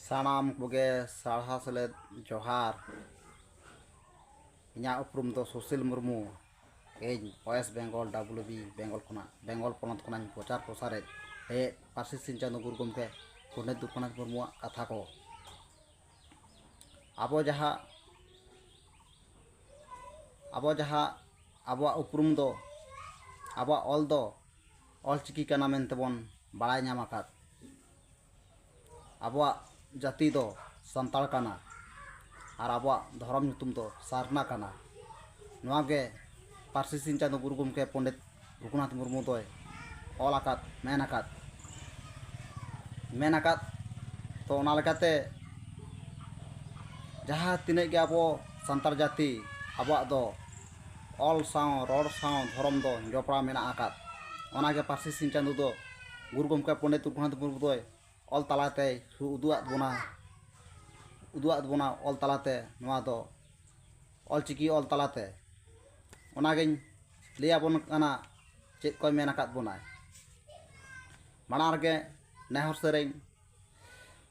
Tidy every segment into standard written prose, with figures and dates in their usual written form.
सानाम कोगे साढ़ा सेलेद जोहार इना उपरुम तो सुशील मुर्मू इन वेस्ट बेंगल WB बेंगल खुना बेंगल पनत खुना प्रचार प्रसारे हे पार्सी सिंचान गुरु गमके पंडित दुखनाथ मुर्मू कथा को अब जहाँ उपरुम दो अब ऑल दो ऑलचिकी काना मेनते बन बाड़ाय ᱧᱟᱢ आकाद अब जाति दो संताल काना और अब धर्म ᱧᱩᱛᱩᱢ दो सारना काना नवागे पार्सी सिंचान गुरु गमके पंडित दुखनाथ मुर्मू दोय ऑल आकाद मेन आकाद तो ओना लेकाते जहाँ तिने गे अब संताल जाति अब दो ऑल साव रोड साव धर्म दो जपड़ा मेना आकाद ओनागे पार्सी सिंचान दो गुरु गमके पंडित दुखनाथ मुर्मू दोय ऑल तलाते उदुआद बोना ऑल तलाते नवा दो ऑल चिकी ऑल तलाते ओनागिन लिया बन काना चेक कोय मेन आकाद बोनाय माना रगे नेहर सेरें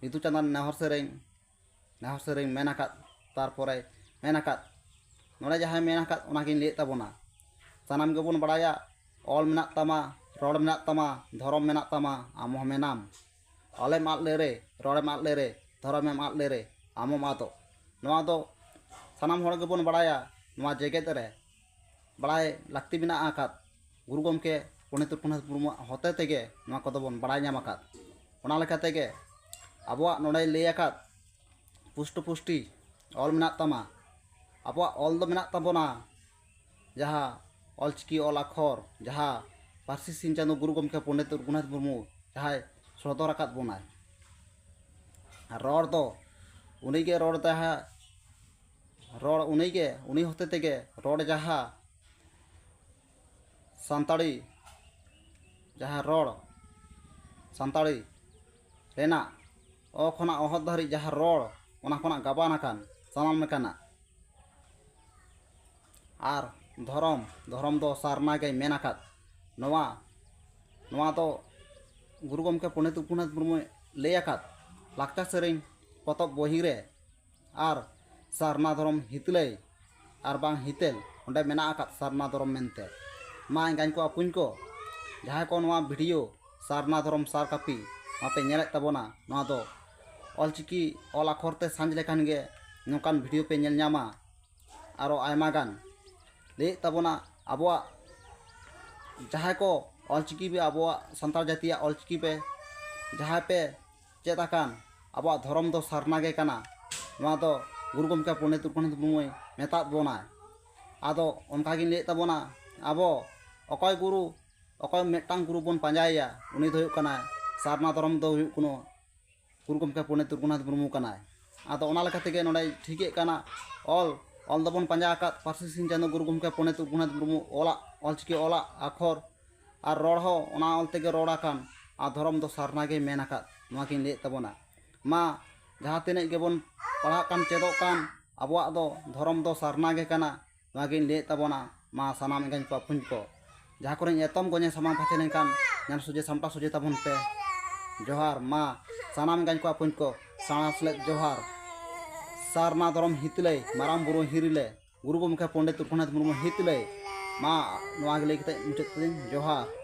नितु चंदन नेहर सेरें मेन आकाद तारपरे मेन आकाद नोडे जहां मेन आकाद ओनागिन ले ताबोना सानाम गेबोन बड़ाया ऑल मेना तमा रोड मेना तमा धर्म मेना तमा आमो मेनाम ऑले मात लेरे रोडे मात लेरे धर्म मात लेरे आमो मातो नवा दो सानाम होड़ गेबोन बड़ाया नवा जेगेत रे बड़ाय लाक्ति मेना आकाद गुरु गमके पंडित दुखनाथ मुर्मू होते तेगे नवा कोदो बोन बड़ाय ᱧᱟᱢ आकाद ओना लेका तेगे आबोआ नोडे ले आकाद पुष्टि ऑल मेना तमा आबोआ ऑल दो मेना ताबोना जहाँ ऑलचिकी ऑल आखर जहाँ पार्सी सिंचान गुरु गमके पंडित दुखनाथ मुर्मू जहाँ सदर आकाद बोनाय रोड दो उनीगे रोड जहाँ रोड उनीगे उनी होते तेगे रोड जहाँ सान्ताड़ी जहाँ रोड सान्ताड़ी रेना ओ खना अहद धारी जहाँ रोड ओना खना गाबान आकान सानाम लेकाना आर धर्म दो सारना गे मेन आकाद नवा दो गुरु गमके पंडित दुखनाथ मुर्मू ले आकाद लाक्चार सेरें पतब बही रे आर सारना धर्म हितलय आर बांग हितेल ओंडे मेना आकाद सारना धर्म मेनते मा एंगाñ को आपुñ को जहाँ को नवा वीडियो सारना धर्म सार कापी मापे नेलेत ताबोना नवा दो ऑलचिकी ऑल आखरते सांज लेखान गे नोकान वीडियो पे नेल ᱧᱟᱢᱟ आरो आयमा गान ले ताबोना आबोआ जहाँ को ऑलचिकी पे आबोआ संताल जातिया ऑलचिकी पे जहाँ पे चेत आकान आबोआ धर्म दो सारना गे काना नवा दो गुरु गमके पंडित दुखनाथ मुर्मू मेताद बोना आदो ओनकागिन ले ताबोना आबो अकय गुरु अकय मेटांग गुरु बोन पांजाया उनी दो हुयुग कानाय सारना धर्म दो हुयुग कुनो गुरु गमके पंडित दुखनाथ मुर्मू कानाय आदो ओना लेका तेगे नोडे ठीके काना ऑल दो बोन पांजा आकाद पार्सी सिंचान गुरु गमके पंडित दुखनाथ मुर्मू ऑलचिकी ऑला आखर और रोड हो ओना ऑल तेगे रोड आकान आ धर्म दो सारना गे मेन आकाद नोकिन ले ताबोना मा जहाँ तिने गेबोन पढ़ा कान चेदो कान आबोआ दो धर्म दो सारना गे काना नोकिन ले ताबोना मा सानाम एंगाñ को आपुñ को जहाँ को एतम गने सामान फाचे लेकान ᱧᱟᱢ सुजे सामटा सुजे ताबोन पे जोहार मा सानाम एंगाñ को आपुñ को साणा सेलेद जोहार सारना धर्म हितलय माराम बुरु हिरिले गुरु गमके पंडित दुखनाथ मुर्मू हितलय मा नोआ गे लई कते मुचाद जोहार।